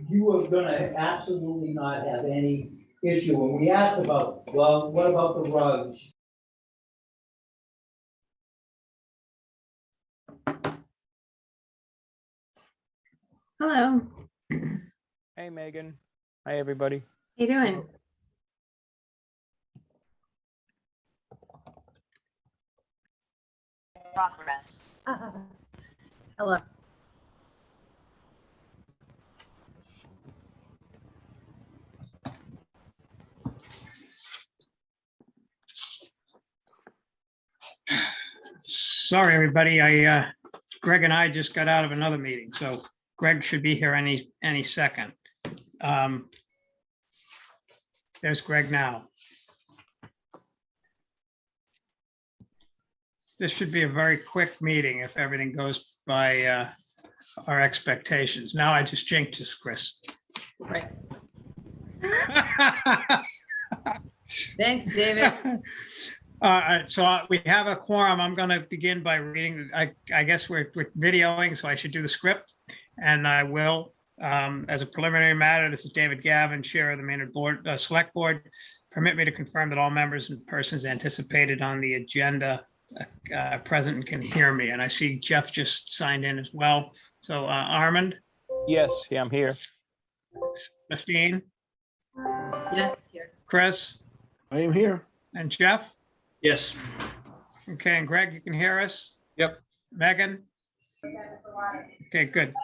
You were gonna absolutely not have any issue, and we asked about, well, what about the rugs? Hello. Hey, Megan. Hi, everybody. How you doing? Progress. Hello. Sorry, everybody. Greg and I just got out of another meeting, so Greg should be here any second. There's Greg now. This should be a very quick meeting if everything goes by our expectations. Now I just jinxed us, Chris. Right. Thanks, David. So we have a quorum. I'm going to begin by reading. I guess we're videoing, so I should do the script, and I will. As a preliminary matter, this is David Gavin, Chair of the Maynard Select Board. Permit me to confirm that all members and persons anticipated on the agenda present and can hear me. And I see Jeff just signed in as well. So Armand? Yes, yeah, I'm here. Christine? Yes, here. Chris? I am here. And Jeff? Yes. Okay, and Greg, you can hear us? Yep. Megan? Okay, good.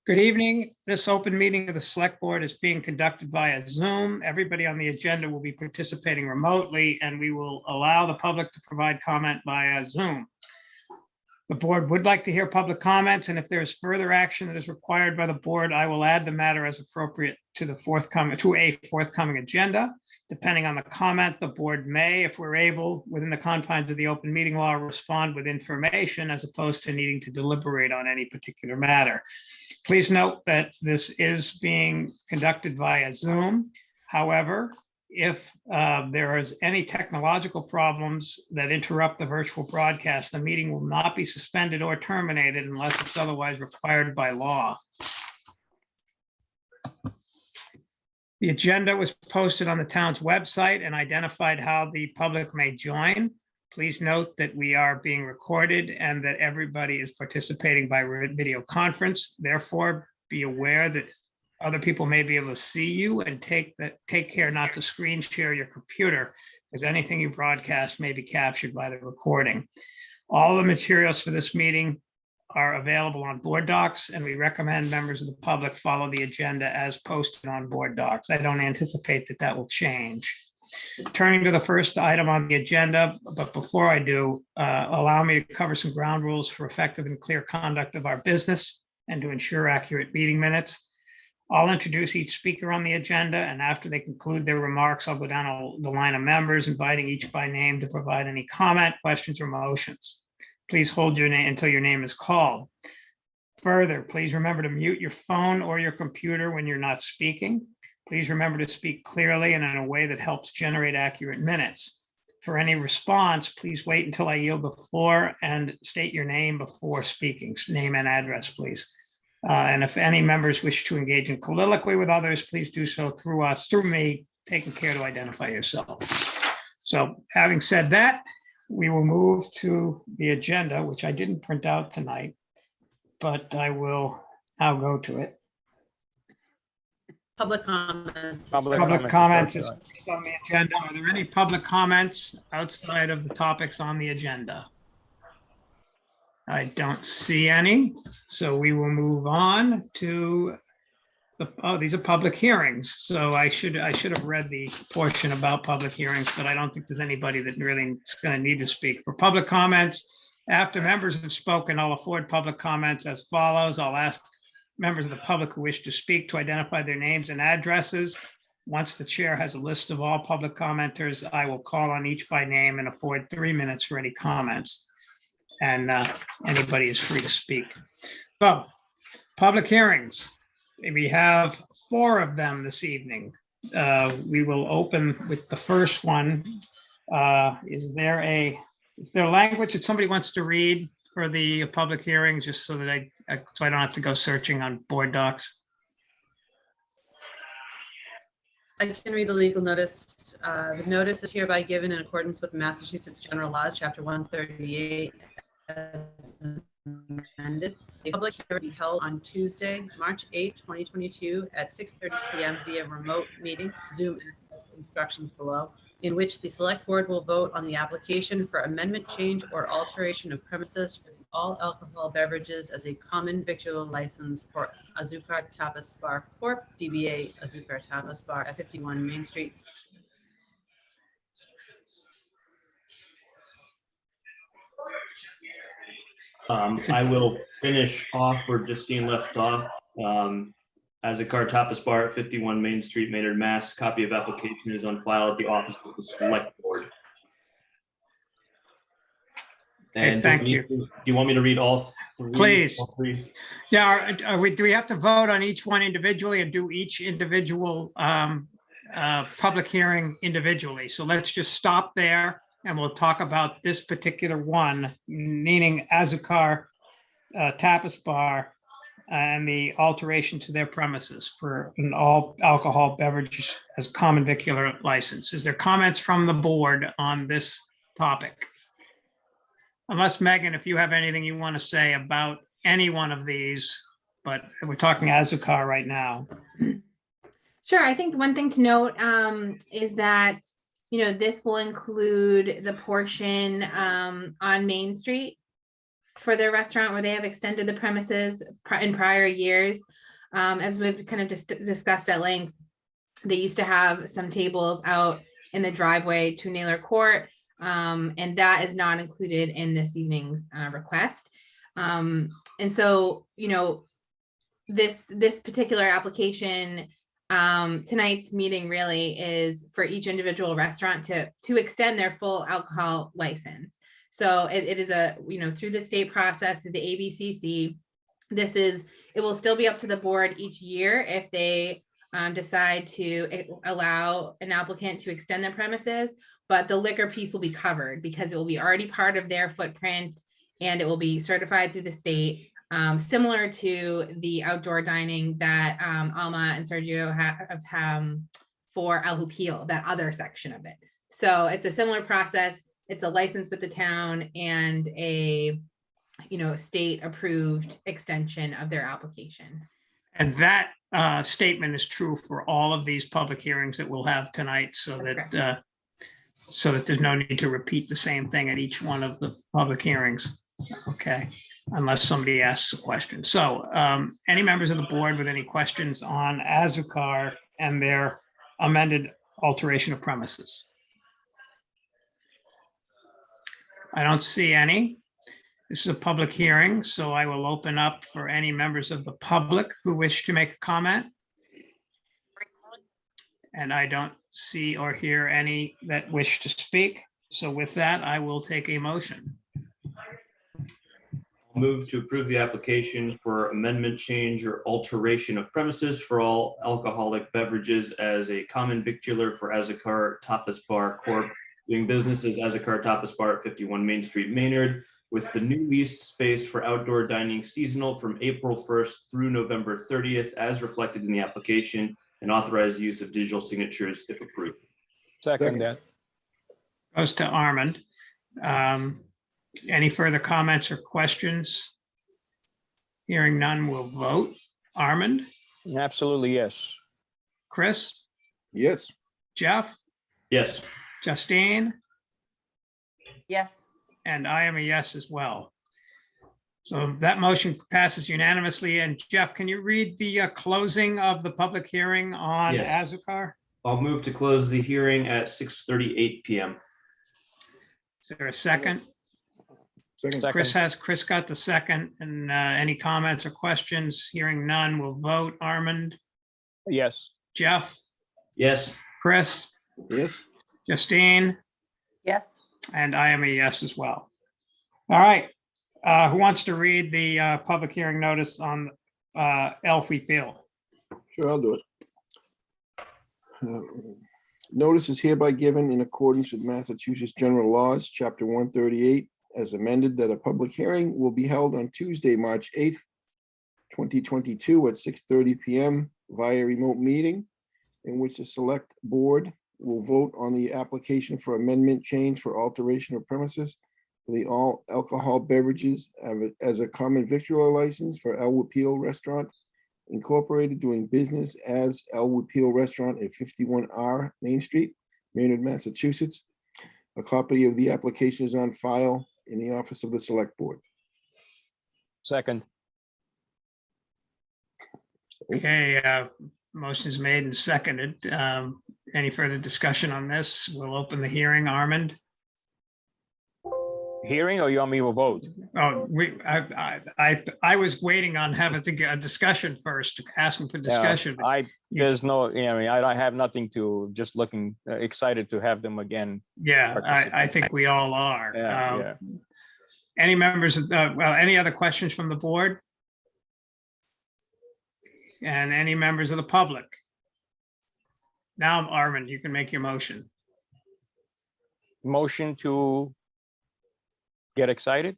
Good evening. This open meeting of the Select Board is being conducted via Zoom. Everybody on the agenda will be participating remotely, and we will allow the public to provide comment via Zoom. The board would like to hear public comments, and if there is further action that is required by the board, I will add the matter as appropriate to a forthcoming agenda. Depending on the comment, the board may, if we're able, within the confines of the open meeting law, respond with information as opposed to needing to deliberate on any particular matter. Please note that this is being conducted via Zoom. However, if there is any technological problems that interrupt the virtual broadcast, the meeting will not be suspended or terminated unless it's otherwise required by law. The agenda was posted on the town's website and identified how the public may join. Please note that we are being recorded and that everybody is participating by video conference. Therefore, be aware that other people may be able to see you, and take care not to screen share your computer, because anything you broadcast may be captured by the recording. All the materials for this meeting are available on Board Docs, and we recommend members of the public follow the agenda as posted on Board Docs. I don't anticipate that will change. Turning to the first item on the agenda, but before I do, allow me to cover some ground rules for effective and clear conduct of our business and to ensure accurate meeting minutes. I'll introduce each speaker on the agenda, and after they conclude their remarks, I'll go down the line of members, inviting each by name to provide any comment, questions, or motions. Please hold your name until your name is called. Further, please remember to mute your phone or your computer when you're not speaking. Please remember to speak clearly and in a way that helps generate accurate minutes. For any response, please wait until I yield the floor and state your name before speaking. Name and address, please. And if any members wish to engage in colloquy with others, please do so through me, taking care to identify yourself. So having said that, we will move to the agenda, which I didn't print out tonight, but I will now go to it. Public comments. Public comments is on the agenda. Are there any public comments outside of the topics on the agenda? I don't see any, so we will move on to these are public hearings. So I should have read the portion about public hearings, but I don't think there's anybody that really is going to need to speak. For public comments, after members have spoken, I'll afford public comments as follows. I'll ask members of the public who wish to speak to identify their names and addresses. Once the chair has a list of all public commenters, I will call on each by name and afford 3 minutes for any comments. And anybody is free to speak. So, public hearings. We have 4 of them this evening. We will open with the first one. Is there language that somebody wants to read for the public hearing, just so that so I don't have to go searching on board docs? I can read the legal notice. The notice is hereby given in accordance with Massachusetts General Laws, Chapter 138, as amended. A public hearing will be held on Tuesday, March 8th, 2022, at 6:30 p.m. via remote meeting, Zoom access instructions below, in which the Select Board will vote on the application for amendment, change, or alteration of premises for all alcohol beverages as a common victular license for Azúcar Tapas Bar Corp., DBA Azúcar Tapas Bar at 51 Main Street. I will finish off where Justine left off. Azúcar Tapas Bar at 51 Main Street, Maynard, Mass. Copy of application is on file at the office of the Select Board. And thank you. Do you want me to read all three? Please. All three? Yeah, do we have to vote on each one individually and do each individual public hearing individually? So let's just stop there and we'll talk about this particular one, meaning Azúcar Tapas Bar and the alteration to their premises for an all alcohol beverage as common vicular license. Is there comments from the board on this topic? Unless, Megan, if you have anything you want to say about any one of these, but we're talking Azúcar right now. Sure. I think one thing to note is that, this will include the portion on Main Street for their restaurant where they have extended the premises in prior years. As we've kind of just discussed at length, they used to have some tables out in the driveway to Naylor Court. And that is not included in this evening's request. And so, this particular application, tonight's meeting really is for each individual restaurant to extend their full alcohol license. So it is through the state process, through the ABCC, it will still be up to the board each year if they decide to allow an applicant to extend their premises. But the liquor piece will be covered because it will be already part of their footprint and it will be certified through the state, similar to the outdoor dining that Alma and Sergio have for El Jupil, that other section of it. So it's a similar process. It's a license with the town and a state approved extension of their application. And that statement is true for all of these public hearings that we'll have tonight, so that there's no need to repeat the same thing at each one of the public hearings. Okay, unless somebody asks a question. So any members of the board with any questions on Azúcar and their amended alteration of premises? I don't see any. This is a public hearing, so I will open up for any members of the public who wish to make a comment. And I don't see or hear any that wish to speak. So with that, I will take a motion. I'll move to approve the application for amendment, change, or alteration of premises for all alcoholic beverages as a common victular for Azúcar Tapas Bar Corp., doing business as Azúcar Tapas Bar at 51 Main Street, Maynard, with the new leased space for outdoor dining seasonal from April 1st through November 30th, as reflected in the application, and authorize use of digital signatures if approved. Second that. Goes to Armand. Any further comments or questions? Hearing none, we'll vote. Armand, Absolutely, yes. Chris, Yes. Jeff, Yes. Justine, Yes. and I am a yes as well. So that motion passes unanimously. And Jeff, can you read the closing of the public hearing on Yes. Azúcar? I'll move to close the hearing at 6:38 p.m. Is there a second? Second. Second. Chris got the second. And any comments or questions? Hearing none, we'll vote. Armand, Yes. Jeff, Yes. Chris, Yes. Justine, Yes. and I am a yes as well. All right. Who wants to read the public hearing notice on El Jupil? Sure, I'll do it. Notice is hereby given in accordance with Massachusetts General Laws, Chapter 138, as amended, that a public hearing will be held on Tuesday, March 8th, 2022 at 6:30 PM via remote meeting, in which the select board will vote on the application for amendment change for alteration of premises for the all alcohol beverages as a common victualler license for El Wapil Restaurant Incorporated, doing business as El Wapil Restaurant at 51R Main Street, Maynard, Massachusetts. A copy of the application is on file in the office of the select board. Second, Okay, motion is made and seconded. Any further discussion on this? We'll open the hearing. Armand? hearing or you want me to vote? Oh, I was waiting on having to get a discussion first, asking for discussion. There's no, I mean, I have nothing to, just looking excited to have them again. Yeah, I think we all are. Yeah. Any members of the, well, any other questions from the board? And any members of the public? Now, Armand, you can make your motion. Motion to get excited?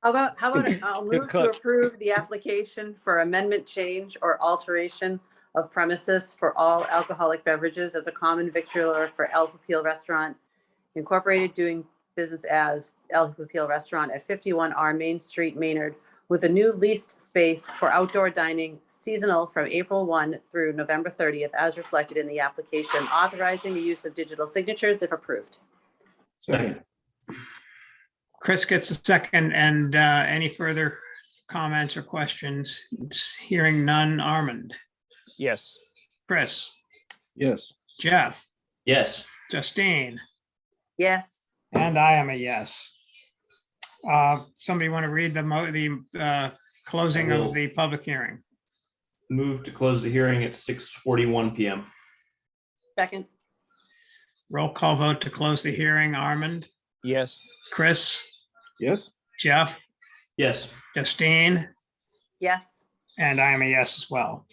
How about, I'll move to approve the application for amendment change or alteration of premises for all alcoholic beverages as a common victualler for El Wapil Restaurant Incorporated, doing business as El Wapil Restaurant at 51R Main Street, Maynard, with a new leased space for outdoor dining seasonal from April 1 through November 30th, as reflected in the application, authorizing the use of digital signatures if approved. Second, Chris gets a second, and any further comments or questions? It's hearing none. Armand, Yes. Chris, yes. Jeff, Yes. Justine, Yes. and I am a yes. Somebody want to read the closing I will. of the public hearing? Move to close the hearing at 6:41 PM. Second. Roll call vote to close the hearing. Armand, Yes. Chris, Yes, Jeff, Yes. Justine, Yes. and I am a yes as well.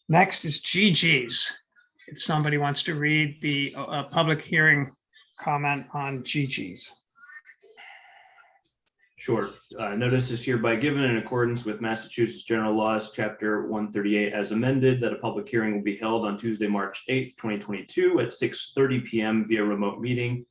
Next is GG's. If somebody wants to read the public hearing comment on GG's. Sure. Notice is hereby given in accordance with Massachusetts General Laws, Chapter 138, as amended, that a public hearing will be held on Tuesday, March 8th, 2022 at 6:30 PM via remote meeting,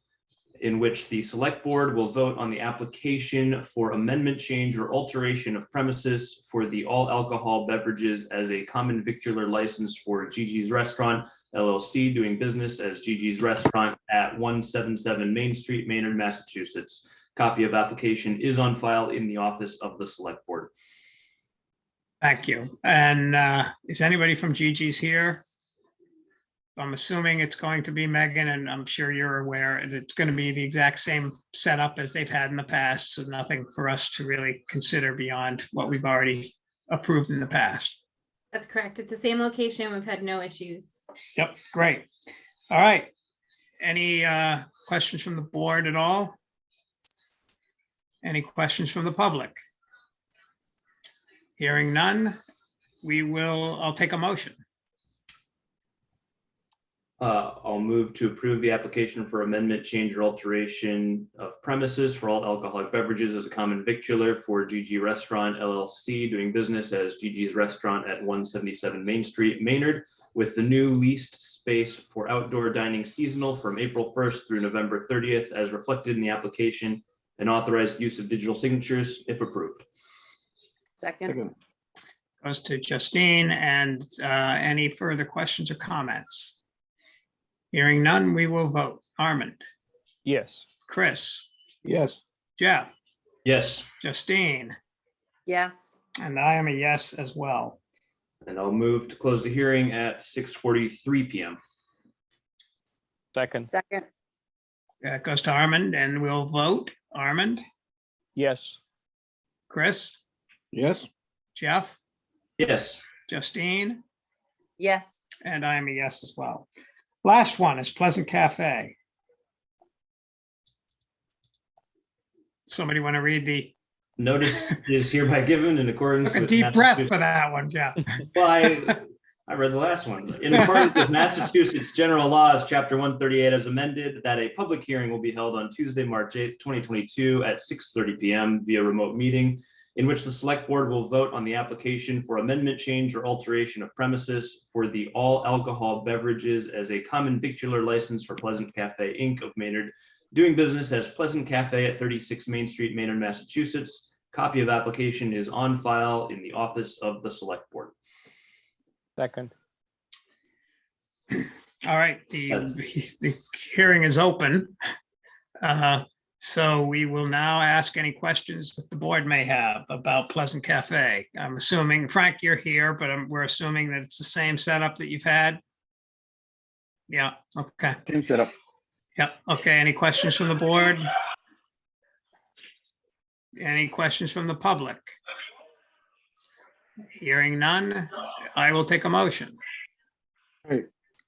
in which the select board will vote on the application for amendment, change, or alteration of premises for the all alcohol beverages as a common victualler license for Gigi's Restaurant LLC, doing business as Gigi's Restaurant at 177 Main Street, Maynard, Massachusetts. Copy of application is on file in the office of the select board. Thank you. And is anybody from GG's here? I'm assuming it's going to be Megan, and I'm sure you're aware it's going to be the exact same setup as they've had in the past. So nothing for us to really consider beyond what we've already approved in the past. That's correct. It's the same location. We've had no issues. Yep, great. All right. Any questions from the board at all? Any questions from the public? Hearing none, I'll take a motion. I'll move to approve the application for amendment, change, or alteration of premises for all alcoholic beverages as a common victualler for Gigi Restaurant LLC, doing business as Gigi's Restaurant at 177 Main Street, Maynard, with the new leased space for outdoor dining seasonal from April 1st through November 30th, as reflected in the application, and authorized use of digital signatures if approved. Second. second, Goes to Justine, and any further questions or comments? Hearing none, we will vote. Armand, Yes. Chris, yes. Jeff, Yes, Justine, Yes. and I am a yes as well. and I'll move to close the hearing at 6:43 PM. Second. Second. That goes to Armand, and we'll vote. Armand, Yes. Chris, Yes, Jeff, Yes, Justine, Yes. and I am a yes as well. Last one is Pleasant Cafe. Somebody want to read the, notice is hereby given in accordance took a with deep breath Massachusetts- for that one, Jeff. Well, I read the last one. In accordance with Massachusetts General Laws, Chapter 138 as amended, that a public hearing will be held on Tuesday, March 8th, 2022 at 6:30 p.m. via remote meeting, in which the select board will vote on the application for amendment, change, or alteration of premises for the all alcohol beverages as a common victular license for Pleasant Cafe, Inc. of Maynard, doing business as Pleasant Cafe at 36 Main Street, Maynard, Massachusetts. Copy of application is on file in the office of the select board. Second. All right, the hearing is open. So we will now ask any questions that the board may have about Pleasant Cafe. I'm assuming, Frank, you're here, but we're assuming that it's the same setup that you've had? Yeah, okay. Same setup. Yeah, okay. Any questions from the board? Any questions from the public? Hearing none, I will take a motion.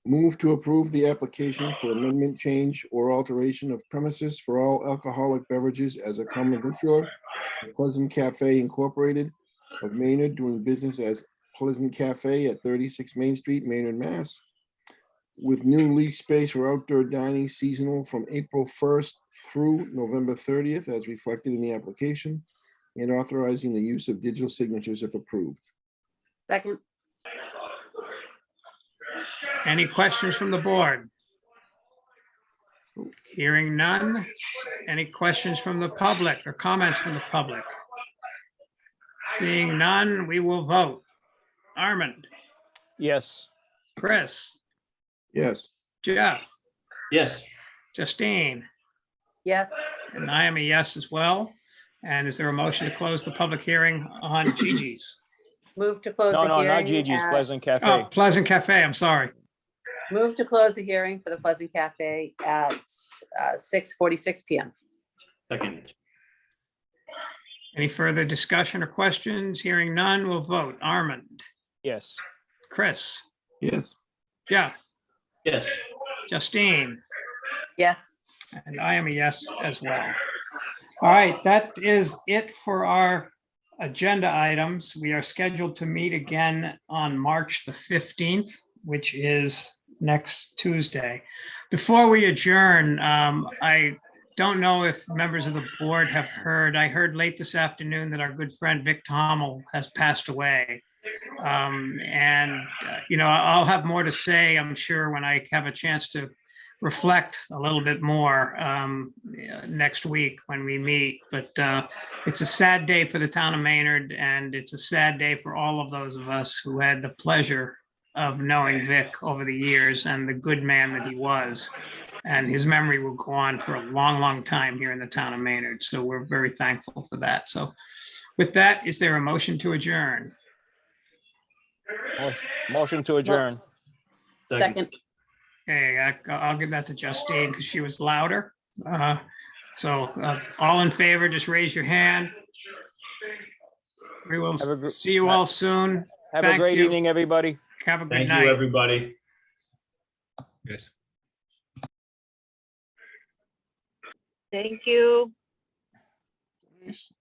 Move to approve the application for amendment, change, or alteration of premises for all alcoholic beverages as a common victular. Pleasant Cafe Incorporated of Maynard, doing business as Pleasant Cafe at 36 Main Street, Maynard, Mass. With new lease space for outdoor dining seasonal from April 1st through November 30th, as reflected in the application, and authorizing the use of digital signatures if approved. Second. Any questions from the board? Hearing none. Any questions from the public or comments from the public? Seeing none, we will vote. Armand, Yes. Chris, Yes. Jeff, Yes. Justine, Yes. and I am a yes as well. And is there a motion to close the public hearing on Gigi's? Move to close No, the no, not hearing. Gigi's, at- Pleasant Oh, Cafe. Pleasant Cafe, I'm sorry. Move to close the hearing for the Pleasant Cafe at 6:46 PM. Second. Any further discussion or questions? Hearing none, we'll vote. Armand, Yes. Chris, Yes. Jeff, Yes. Justine, Yes. and I am a yes as well. All right, that is it for our agenda items. We are scheduled to meet again on March the 15th, which is next Tuesday. Before we adjourn, I don't know if members of the board have heard. I heard late this afternoon that our good friend Vic Tommel has passed away. I'll have more to say, I'm sure, when I have a chance to reflect a little bit more next week when we meet. But it's a sad day for the town of Maynard, and it's a sad day for all of those of us who had the pleasure of knowing Vic over the years and the good man that he was. And his memory will go on for a long, long time here in the town of Maynard. So we're very thankful for that. So with that, is there a motion to adjourn? Motion to adjourn. Second. Okay, I'll give that to Justine because she was louder. All in favor, just raise your hand. We will Have a see you all soon. Have a Thank great you. evening, everybody. Have a good Thank night. you, everybody. Yes. Thank you. Nice.